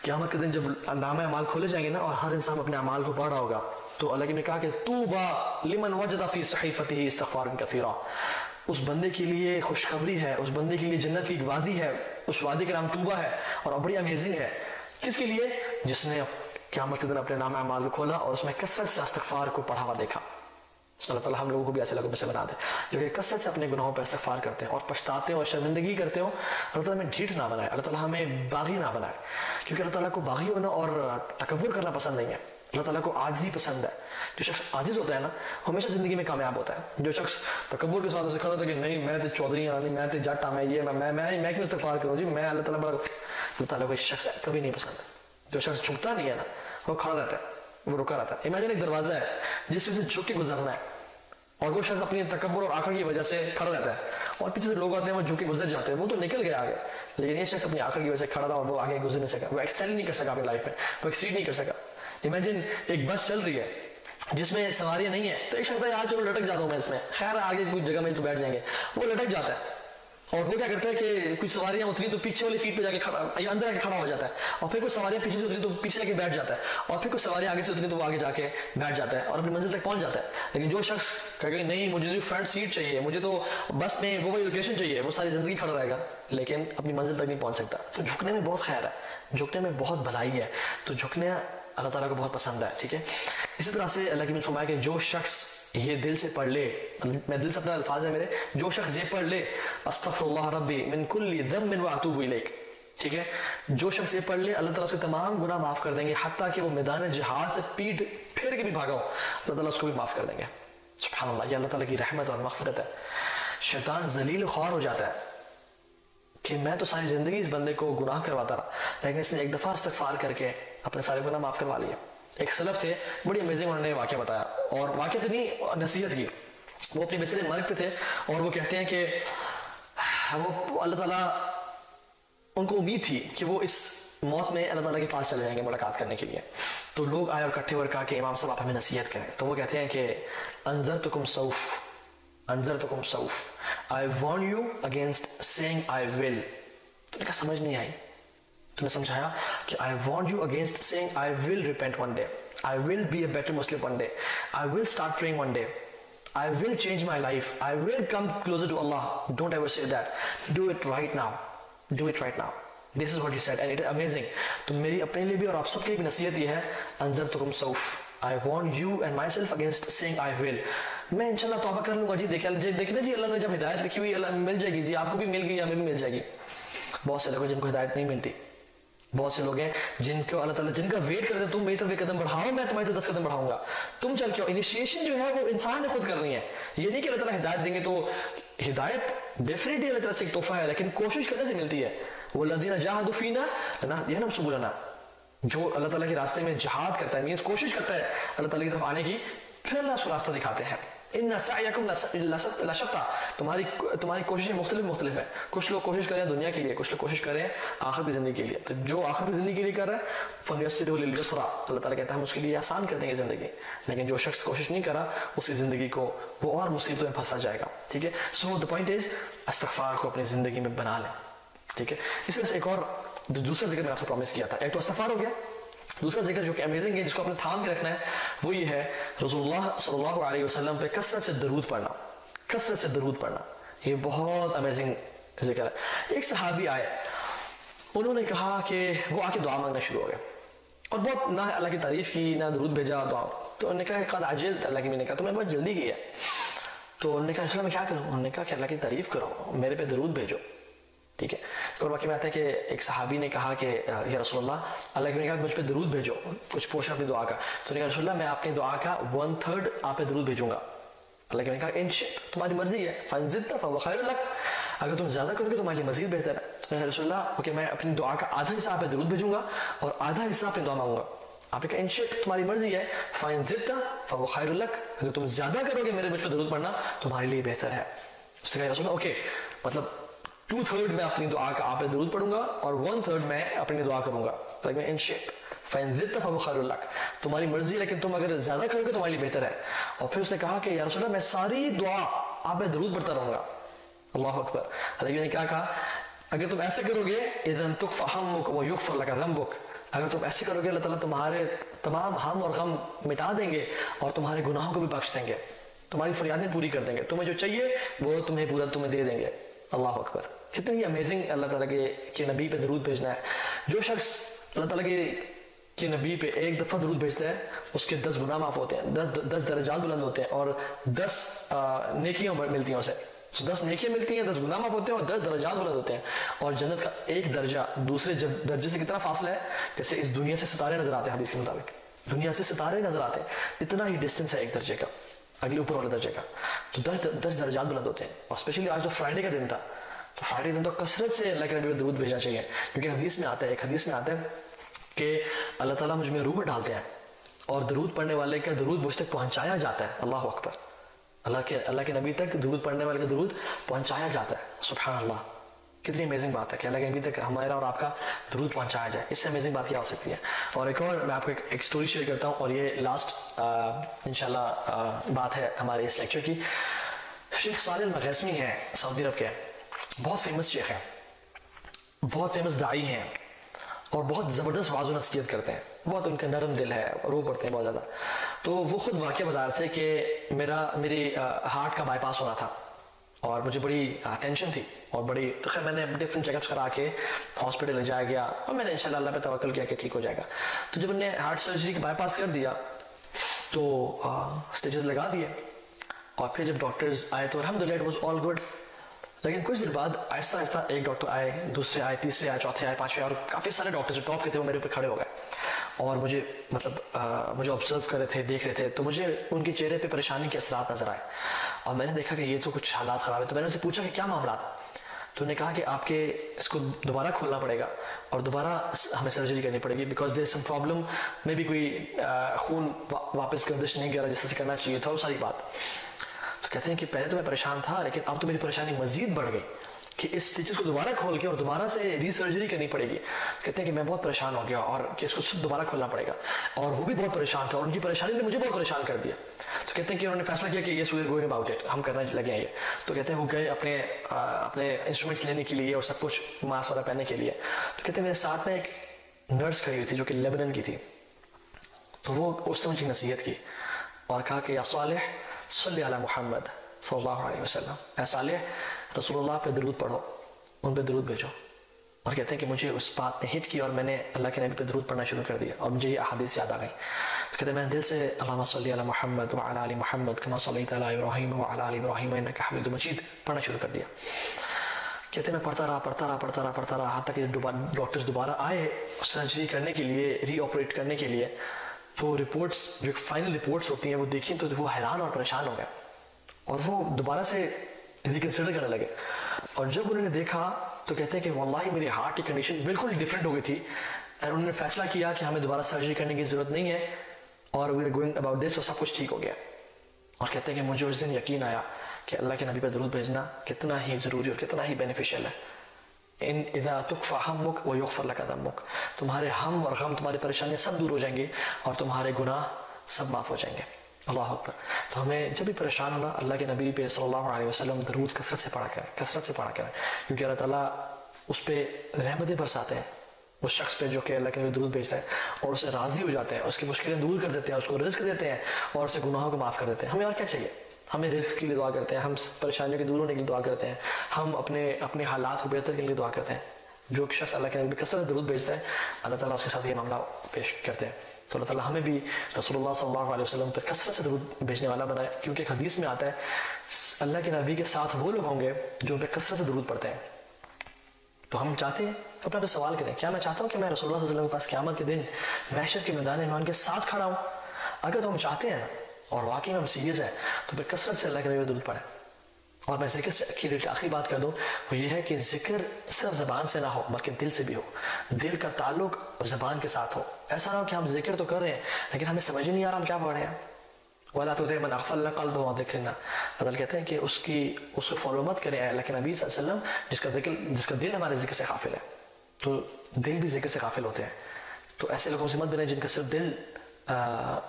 क़यामत के दिन जब नामे अमाल खोले जाएंगे ना और हर इंसान अपने अमाल को पढ़ रहा होगा, तो अल्लाह ने कहा कि तूबा लिमन वजदा फी सहीफतिही इस्तिग़फ़ारन कसीरा, उस बंदे के लिए खुशखबरी है, उस बंदे के लिए जन्नत की एक वादी है, उस वादी का नाम तूबा है और बड़ी अमेजिंग है। किसके लिए? जिसने क़यामत के दिन अपने नामे अमाल को खोला और उसमें कसरत से इस्तिग़फ़ार को पढ़ा हुआ देखा। अल्लाह ताला हम लोगों को भी ऐसे लोगों में से बना दे जो कि कसरत से अपने गुनाहों पर इस्तिग़फ़ार करते हैं और पछताते हैं और शर्मिंदगी करते हो। अल्लाह ताला हमें ढीठ ना बनाए, अल्लाह ताला हमें बागी ना बनाए, क्योंकि अल्लाह ताला को बागी होना और तकब्बुर करना पसंद नहीं है। अल्लाह ताला को आजिज़ी पसंद है। जो शख्स आजिज़ होता है ना, हमेशा ज़िंदगी में कामयाब होता है। जो शख्स तकब्बुर के साथ ऐसे खड़ा होता है कि नहीं मैं तो चौधरी नहीं, मैं तो जट मैं ये मैं क्यों इस्तिग़फ़ार करूँ जी, मैं अल्लाह ताला बड़ा, अल्लाह ताला को शख्स कभी नहीं पसंद। जो शख्स झुकता नहीं है ना, वो खड़ा रहता है, वो रुका रहता है। इमेजिन एक दरवाज़ा है जिससे से झुक के गुजरना है और वो शख्स अपनी तकब्बुर और आखिर की वजह से खड़ा रहता है और पीछे से लोग आते हैं वो झुक के गुजर जाते हैं, वो तो निकल गया आगे, लेकिन ये शख्स अपनी आखिर की वजह से खड़ा रहा और वो आगे गुजर नहीं सका, वो एक्सेल नहीं कर सका अपनी लाइफ में, वो एक्सीड नहीं कर सका। इमेजिन एक बस चल रही है जिसमें सवारियां नहीं है, तो एक शख्स यार चलो लटक जाता हूँ मैं इसमें, खैर आगे कुछ जगह में तो बैठ जाएंगे, वो लटक जाता है और वो क्या करता है कि कुछ सवारियां उतरी तो पीछे वाली सीट पे जाके खड़ा या अंदर आके खड़ा हो जाता है, और फिर कुछ सवारियां पीछे से उतरी तो पीछे जाके बैठ जाता है, और फिर कुछ सवारियां आगे से उतरी तो वो आगे जाके बैठ जाता है और अपनी मंजिल तक पहुंच जाता है। लेकिन जो शख्स कहेगा नहीं मुझे तो फ्रंट सीट चाहिए, मुझे तो बस में वो वही लोकेशन चाहिए, वो सारी जिंदगी खड़ा रहेगा लेकिन अपनी मंजिल तक नहीं पहुंच सकता। तो झुकने में बहुत खैर है, झुकने में बहुत भलाई है, तो झुकने अल्लाह ताला को बहुत पसंद है। ठीक है, इसी तरह से अल्लाह की फरमाया कि जो शख्स ये दिल से पढ़ ले, मैं दिल से अपना अल्फाज है मेरे, जो शख्स ये पढ़ ले अस्तगफिरुल्लाह रब्बी मिन कुल्ली ज़म्बिन व अतूबु इलैक, ठीक है, जो शख्स ये पढ़ ले अल्लाह ताला उसके तमाम गुनाह माफ कर देंगे, हत्ता कि वो मैदान जिहाद से पीठ फेर के भी भागा हो अल्लाह ताला उसको भी माफ कर देंगे। सुभान अल्लाह, ये अल्लाह ताला की रहमत और मग़फ़िरत है। शैतान ज़लील ख़्वार हो जाता है कि मैं तो सारी जिंदगी इस बंदे को गुनाह करवाता रहा, लेकिन इसने एक दफा इस्तिग़फ़ार करके अपने सारे गुनाह माफ करवा लिए। एक सलफ थे, बड़ी अमेजिंग उन्होंने वाक़या बताया, और वाक़या तो नहीं नसीहत की। वो अपने बिस्तर मर्ग पे थे और वो कहते हैं कि वो अल्लाह ताला, उनको उम्मीद थी कि वो इस मौत में अल्लाह ताला के पास चले जाएंगे मुलाकात करने के लिए। तो लोग आए और इकट्ठे होकर कहा कि इमाम साहब आप हमें नसीहत करें। तो वो कहते हैं कि अंज़रतुकुम सौफ, I warn you against saying I will. तो उनका समझ नहीं आई, तुमने समझाया कि I want you against saying I will repent one day, I will be a better Muslim one day, I will start praying one day, I will change my life, I will come closer to Allah. Don't ever say that, do it right now, do it right now. This is what he said and it is amazing. तो मेरी अपने लिए भी और आप सबके लिए भी नसीहत ये है, अंज़रतुकुम सौफ, I warn you and myself against saying I will. मैं इंशाल्लाह तौबा कर लूंगा जी, देखना जी अल्लाह ने जब हिदायत लिखी हुई अल्लाह मिल जाएगी जी, आपको भी मिल गई हमें भी मिल जाएगी। बहुत से लोग जिनको हिदायत नहीं मिलती, बहुत से लोग हैं जिनको अल्लाह ताला जिनका वेट करते, तुम मेरी तरफ एक कदम बढ़ाओ मैं तुम्हारी तरफ 10 कदम बढ़ाऊंगा, तुम चल के इनिशिएशन जो है वो इंसान ने खुद करनी है। ये नहीं कि अल्लाह ताला हिदायत देंगे, तो हिदायत डेफिनेटली अल्लाह ताला से एक तोहफा है, लेकिन कोशिश करने से मिलती है। वो लदीना जाहदू फीना लनहदियनहुम सुबुलना, जो अल्लाह ताला के रास्ते में जिहाद करता है, मींस कोशिश करता है अल्लाह ताला की तरफ आने की, फिर अल्लाह उसको रास्ता दिखाते हैं। इन्ना सअयकुम लशत्ता, तुम्हारी कोशिशें मुख्तलिफ है। कुछ लोग कोशिश करें दुनिया के लिए, कुछ लोग कोशिश करें आखिरत की जिंदगी के लिए। तो जो आखिरत की जिंदगी के लिए कर रहा है फनयस्सिरहु लिल-युस्रा, अल्लाह ताला कहता है हम उसके लिए आसान कर देंगे जिंदगी। लेकिन जो शख्स कोशिश नहीं करा उसकी जिंदगी को वो और मुसीबतों में फंसा जाएगा। ठीक है, सो द पॉइंट इज इस्तिग़फ़ार को अपनी जिंदगी में बना लें। ठीक है, इसी तरह से एक और दूसरा जिक्र मैं आपसे प्रॉमिस किया था, एक तो इस्तिग़फ़ार हो गया, दूसरा जिक्र जो कि अमेजिंग है जिसको अपने थाम के रखना है वो ये है रसूलुल्लाह सल्लल्लाहु अलैहि वसल्लम पे कसरत से दरूद पढ़ना, कसरत से दरूद पढ़ना, ये बहुत अमेजिंग जिक्र है। एक सहाबी आए, उन्होंने कहा कि वो आके दुआ मांगना शुरू हो गए और बहुत ना अल्लाह की तारीफ की ना दरूद भेजा दुआ। तो उन्होंने कहा कद अजल, अल्लाह की मैंने कहा तो मैं बहुत जल्दी की है। तो उन्होंने कहा इसलिए मैं क्या करूँ, उन्होंने कहा कि अल्लाह की तारीफ करो, मेरे पे दरूद भेजो। ठीक है, और बाकी में आता है कि एक सहाबी ने कहा कि या रसूलुल्लाह, अल्लाह ने कहा मुझ पे दरूद भेजो, कुछ पोर्शन अपनी दुआ का। तो उन्होंने कहा रसूलुल्लाह मैं अपनी दुआ का 1/3 आप पे दरूद भेजूंगा। अल्लाह ने कहा इंशाअल्लाह तुम्हारी मर्जी है, फंज़िदता फहुव खैरुल लक, अगर तुम ज्यादा करोगे तो तुम्हारे लिए मजीद बेहतर है। तो रसूलुल्लाह ओके मैं अपनी दुआ का आधा हिस्सा आप पे दरूद भेजूंगा और आधा हिस्सा अपनी दुआ मांगूंगा। आपने कहा इंशाअल्लाह तुम्हारी मर्जी है, फंज़िदता फहुव खैरुल लक, अगर तुम ज्यादा करोगे मेरे मुझ पे दरूद पढ़ना तुम्हारे लिए बेहतर है। उसने कहा रसूलुल्लाह ओके मतलब 2/3 मैं अपनी दुआ का आप पे दरूद पढ़ूंगा और 1/3 मैं अपनी दुआ करूंगा। तो मैं इंशाअल्लाह फहुव खैरुल लक, तुम्हारी मर्जी है लेकिन तुम अगर ज्यादा करोगे तो तुम्हारे लिए बेहतर है। और फिर उसने कहा कि या रसूलल्लाह मैं सारी दुआ आप पे दरूद पढ़ता रहूंगा। अल्लाह अकबर। लेकिन क्या कहा, अगर तुम ऐसा करोगे इज़न तुकफ़ा हम्मुक व युग़फ़र लक ज़ंबुक, اگر تم ایسے کرو گے اللہ تعالیٰ تمہارے تمام ہم اور غم مٹا دیں گے اور تمہارے گناہوں کو بھی بخش دیں گے, تمہاری فریادیں پوری کر دیں گے, تمہیں جو چاہیے وہ تمہیں پورا تمہیں دے دیں گے. اللہ اکبر, کتنی امیزنگ اللہ تعالیٰ کے نبی پہ درود بھیجنا ہے. جو شخص اللہ تعالیٰ کے نبی پہ ایک دفعہ درود بھیجتا ہے اس کے 10 گناہ معاف ہوتے ہیں, 10 درجات بلند ہوتے ہیں, اور 10 نیکیاں ملتی ہیں اسے. 10 نیکیاں ملتی ہیں, 10 گناہ معاف ہوتے ہیں, اور 10 درجات بلند ہوتے ہیں. اور جنت کا ایک درجہ دوسرے درجے سے کتنا فاصلہ ہے, جیسے اس دنیا سے ستارے نظر آتے ہیں. حدیث کے مطابق دنیا سے ستارے نظر آتے ہیں, اتنا ہی ڈسٹینس ہے ایک درجے کا اگلے اوپر والے درجے کا. تو 10 درجات بلند ہوتے ہیں. اور اسپیشلی آج جو فرائیڈے کا دن تھا, تو فرائیڈے دن تو کثرت سے اللہ کے نبی پہ درود بھیجنا چاہیے, کیونکہ حدیث میں آتا ہے, ایک حدیث میں آتا ہے کہ اللہ تعالیٰ مجھ میں روح ڈالتے ہیں اور درود پڑھنے والے کا درود مجھ تک پہنچایا جاتا ہے. اللہ اکبر, اللہ کے نبی تک درود پڑھنے والے کا درود پہنچایا جاتا ہے. سبحان اللہ, کتنی امیزنگ بات ہے کہ اللہ کے نبی تک ہمارا اور آپ کا درود پہنچایا جائے. اس سے امیزنگ بات کیا ہو سکتی ہے. اور ایک اور میں آپ کو ایک سٹوری شیئر کرتا ہوں, اور یہ لاسٹ انشاءاللہ بات ہے ہمارے اس لیکچر کی. شیخ صالح المغیثمی ہیں, سعودی عرب کے, بہت فیمس شیخ ہیں, بہت فیمس داعی ہیں, اور بہت زبردست واعظ و نصیحت کرتے ہیں. بہت ان کا نرم دل ہے, رو پڑتے ہیں بہت زیادہ. تو وہ خود واقعہ بتا رہے تھے کہ میری ہارٹ کا بائی پاس ہونا تھا, اور مجھے بڑی ٹینشن تھی, اور بڑی تو خیر میں نے ڈفرینٹ چیک اپس کرا کے ہاسپٹل لے جایا گیا, اور میں نے انشاءاللہ اللہ پہ توکل کیا کہ ٹھیک ہو جائے گا. تو جب انہیں ہارٹ سرجری کے بائی پاس کر دیا تو اسٹیچز لگا دیے, اور پھر جب ڈاکٹرز آئے تو الحمدللہ اٹ واز آل گڈ. لیکن کچھ دن بعد آہستہ آہستہ ایک ڈاکٹر آئے, دوسرے آئے, تیسرے آئے, چوتھے آئے, پانچویں, اور کافی سارے ڈاکٹر جو ٹاپ کے تھے وہ میرے اوپر کھڑے ہو گئے, اور مجھے مجھے آبزرو کر رہے تھے, دیکھ رہے تھے. تو مجھے ان کے چہرے پہ پریشانی کے اثرات نظر آئے, اور میں نے دیکھا کہ یہ تو کچھ حالات خراب ہے. تو میں نے ان سے پوچھا کہ کیا معاملات. تو انہوں نے کہا کہ آپ کے اس کو دوبارہ کھولنا پڑے گا, اور دوبارہ ہمیں سرجری کرنی پڑے گی, بیکاز دیر سم پرابلم, میں بھی کوئی خون واپس گردش نہیں کر رہا جس سے کرنا چاہیے تھا, وہ ساری بات. تو کہتے ہیں کہ پہلے تو میں پریشان تھا, لیکن اب تو میری پریشانی مزید بڑھ گئی کہ اس اسٹیچز کو دوبارہ کھول کے اور دوبارہ سے ری سرجری کرنی پڑے گی. کہتے ہیں کہ میں بہت پریشان ہو گیا, اور کہ اس کو دوبارہ کھولنا پڑے گا. اور وہ بھی بہت پریشان تھا, اور ان کی پریشانی نے مجھے بہت پریشان کر دیا. تو کہتے ہیں کہ انہوں نے فیصلہ کیا کہ یہ we are going about it, ہم کرنے لگے ہیں یہ. تو کہتے ہیں وہ گئے اپنے انسٹرومنٹس لینے کے لیے اور سب کچھ ماسک وغیرہ پہننے کے لیے. تو کہتے ہیں میرے ساتھ میں ایک نرس کھڑی ہوئی تھی جو کہ لیبنن کی تھی. تو وہ اس نے مجھے نصیحت کی اور کہا کہ یا صالح صلی علی محمد صلی اللہ علیہ وسلم, اے صالح رسول اللہ پہ درود پڑھو, ان پہ درود بھیجو. اور کہتے ہیں کہ مجھے اس بات نے ہٹ کی, اور میں نے اللہ کے نبی پہ درود پڑھنا شروع کر دیا, اور مجھے یہ احادیث یاد آ گئی. تو کہتے ہیں میں نے دل سے اللہم صلی علی محمد وعلی آل محمد کما صلیت علی ابراہیم وعلی آل ابراہیم انک حمید مجید پڑھنا شروع کر دیا. کہتے ہیں میں پڑھتا رہا حتیٰ کہ ڈاکٹرز دوبارہ آئے سرجری کرنے کے لیے, ری آپریٹ کرنے کے لیے. تو رپورٹس, جو فائنل رپورٹس ہوتی ہیں وہ دیکھیں تو وہ حیران اور پریشان ہو گئے, اور وہ دوبارہ سے ریکنسیڈر کرنے لگے. اور جب انہوں نے دیکھا تو کہتے ہیں کہ واللہ میری ہارٹ کی کنڈیشن بالکل ڈیفرنٹ ہو گئی تھی, اور انہوں نے فیصلہ کیا کہ ہمیں دوبارہ سرجری کرنے کی ضرورت نہیں ہے, اور we are going about this, اور سب کچھ ٹھیک ہو گیا. اور کہتے ہیں کہ مجھے اس دن یقین آیا کہ اللہ کے نبی پہ درود بھیجنا کتنا ہی ضروری اور کتنا ہی بینیفیشیل ہے. ان اذا تکفى همك ويغفر لك ذنبك, تمہارے ہم اور غم, تمہاری پریشانیاں سب دور ہو جائیں گے, اور تمہارے گناہ سب معاف ہو جائیں گے. اللہ اکبر. تو ہمیں جب بھی پریشان ہونا اللہ کے نبی پہ صلی اللہ علیہ وسلم درود کثرت سے پڑھا کریں, کیونکہ اللہ تعالیٰ اس پہ رحمتیں برساتے ہیں, اس شخص پہ جو کہ اللہ کے نبی درود بھیجتا ہے, اور اسے راضی ہو جاتے ہیں, اس کی مشکلیں دور کر دیتے ہیں, اس کو رزق دیتے ہیں, اور اسے گناہوں کو معاف کر دیتے ہیں. ہمیں اور کیا چاہیے؟ ہمیں رزق کے لیے دعا کرتے ہیں, ہم پریشانیوں کے دور ہونے کے لیے دعا کرتے ہیں, ہم اپنے حالات کو بہتر کے لیے دعا کرتے ہیں. جو شخص اللہ کے نبی کثرت سے درود بھیجتا ہے اللہ تعالیٰ اس کے ساتھ یہ معاملہ پیش کرتے ہیں. تو اللہ تعالیٰ ہمیں بھی رسول اللہ صلی اللہ علیہ وسلم پر کثرت سے درود بھیجنے والا بنائے, کیونکہ ایک حدیث میں آتا ہے اللہ کے نبی کے ساتھ وہ لوگ ہوں گے جو ان پہ کثرت سے درود پڑھتے ہیں. تو ہم چاہتے ہیں, اپنے آپ سے سوال کریں, کیا میں چاہتا ہوں کہ میں رسول اللہ صلی اللہ علیہ وسلم کے پاس قیامت کے دن محشر کے میدان میں ان کے ساتھ کھڑا ہوں؟ اگر تو ہم چاہتے ہیں اور واقعی ہم سیریس ہیں تو پھر کثرت سے اللہ کے نبی درود پڑھیں. اور میں ذکر سے آخری بات کر دوں, وہ یہ ہے کہ ذکر صرف زبان سے نہ ہو بلکہ دل سے بھی ہو, دل کا تعلق زبان کے ساتھ ہو. ایسا نہ ہو کہ ہم ذکر تو کر رہے ہیں لیکن ہمیں سمجھ ہی نہیں آ رہا ہم کیا پڑھ رہے ہیں. وَلَا تُطِعْ مَنْ أَغْفَلْنَا قَلْبَهُ عَنْ ذِكْرِنَا, اللہ کہتے ہیں کہ اس کو فالو مت کریں اللہ کے نبی صلی اللہ علیہ وسلم جس کا دل ہمارے ذکر سے غافل ہے. تو دل بھی ذکر سے غافل ہوتے ہیں, تو ایسے لوگوں سے مت بنیں جن کا صرف دل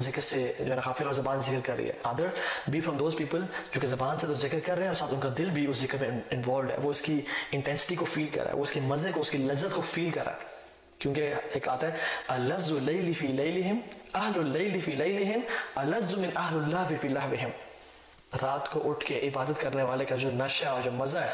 ذکر سے جو ہے نا غافل اور زبان ذکر کر رہی ہے. Other be from those people جو کہ زبان سے تو ذکر کر رہے ہیں اور ساتھ ان کا دل بھی اس ذکر میں انوالوڈ ہے, وہ اس کی انٹینسٹی کو فیل کر رہا ہے, وہ اس کے مزے کو, اس کی لذت کو فیل کر رہا ہے. کیونکہ ایک آتا ہے الَّذُّ اللیل فی لیلہم اہل اللیل فی لیلہم الَّذُّ من اہل اللہو فی لہوہم. رات کو اٹھ کے عبادت کرنے والے کا جو نشہ اور جو مزہ ہے